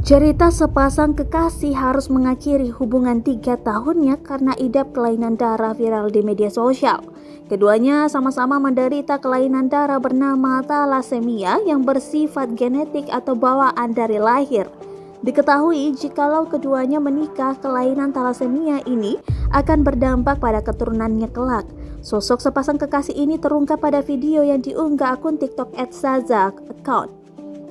Cerita sepasang kekasih harus mengakhiri hubungan 3 tahunnya karena idap kelainan darah viral di media sosial. Keduanya sama-sama menderita kelainan darah bernama thalassemia yang bersifat genetik atau bawaan dari lahir. Diketahui jikalau keduanya menikah, kelainan thalassemia ini akan berdampak pada keturunannya kelak. Sosok sepasang kekasih ini terungkap pada video yang diunggah akun TikTok @saza account.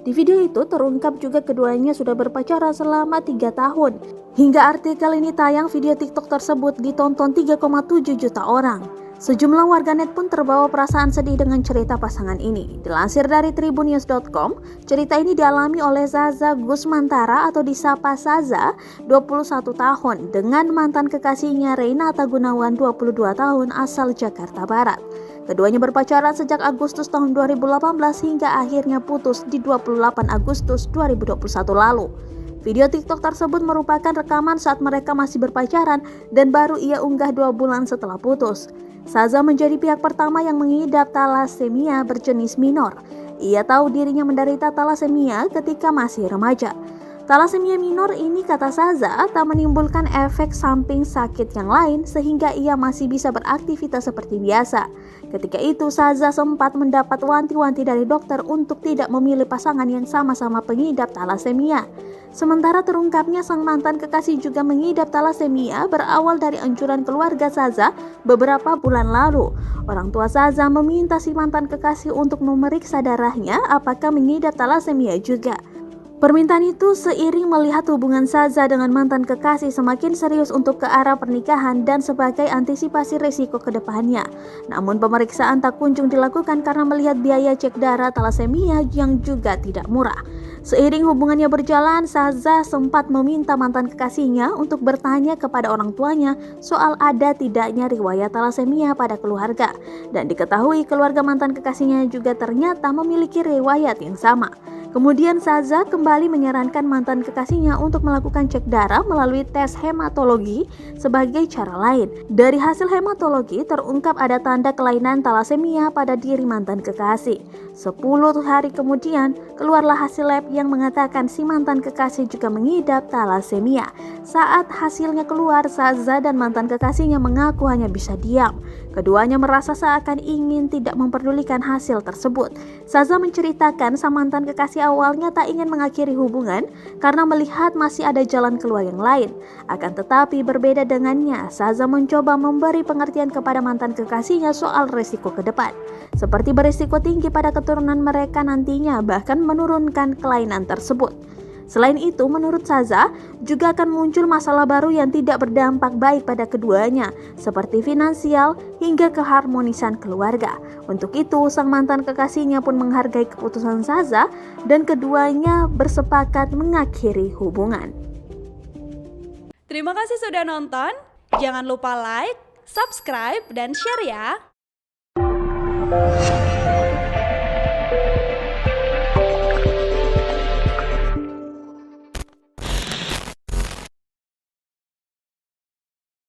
Di video itu terungkap juga keduanya sudah berpacaran selama 3 tahun. Hingga artikel ini tayang, video TikTok tersebut ditonton 3,7 juta orang. Sejumlah warganet pun terbawa perasaan sedih dengan cerita pasangan ini. Dilansir dari tribunnews.com, cerita ini dialami oleh Zaza Gusmantara atau disapa Saza, 21 tahun, dengan mantan kekasihnya Renata Gunawan, 22 tahun, asal Jakarta Barat. Keduanya berpacaran sejak Agustus tahun 2018 hingga akhirnya putus di 28 Agustus 2021 lalu. Video TikTok tersebut merupakan rekaman saat mereka masih berpacaran dan baru ia unggah 2 bulan setelah putus. Saza menjadi pihak pertama yang mengidap thalassemia berjenis minor. Ia tahu dirinya menderita thalassemia ketika masih remaja. Thalassemia minor ini, kata Saza, tak menimbulkan efek samping sakit yang lain sehingga ia masih bisa beraktivitas seperti biasa. Ketika itu Saza sempat mendapat wanti-wanti dari dokter untuk tidak memilih pasangan yang sama-sama pengidap thalassemia. Sementara terungkapnya sang mantan kekasih juga mengidap thalassemia berawal dari anjuran keluarga Saza beberapa bulan lalu. Orang tua Saza meminta si mantan kekasih untuk memeriksa darahnya apakah mengidap thalassemia juga. Permintaan itu seiring melihat hubungan Saza dengan mantan kekasih semakin serius untuk ke arah pernikahan dan sebagai antisipasi risiko ke depannya. Namun pemeriksaan tak kunjung dilakukan karena melihat biaya cek darah thalassemia yang juga tidak murah. Seiring hubungannya berjalan, Saza sempat meminta mantan kekasihnya untuk bertanya kepada orang tuanya soal ada tidaknya riwayat thalassemia pada keluarga. Dan diketahui keluarga mantan kekasihnya juga ternyata memiliki riwayat yang sama. Kemudian Saza kembali menyarankan mantan kekasihnya untuk melakukan cek darah melalui tes hematologi sebagai cara lain. Dari hasil hematologi terungkap ada tanda kelainan thalassemia pada diri mantan kekasih. 10 hari kemudian keluarlah hasil lab yang mengatakan si mantan kekasih juga mengidap thalassemia. Saat hasilnya keluar, Saza dan mantan kekasihnya mengaku hanya bisa diam. Keduanya merasa seakan ingin tidak memperdulikan hasil tersebut. Saza menceritakan sang mantan kekasih awalnya tak ingin mengakhiri hubungan karena melihat masih ada jalan keluar yang lain. Akan tetapi berbeda dengannya, Saza mencoba memberi pengertian kepada mantan kekasihnya soal risiko ke depan, seperti berisiko tinggi pada keturunan mereka nantinya, bahkan menurunkan kelainan tersebut. Selain itu, menurut Saza, juga akan muncul masalah baru yang tidak berdampak baik pada keduanya, seperti finansial hingga keharmonisan keluarga. Untuk itu, sang mantan kekasihnya pun menghargai keputusan Saza dan keduanya bersepakat mengakhiri hubungan. Terima kasih sudah nonton. Jangan lupa like, subscribe, dan share ya.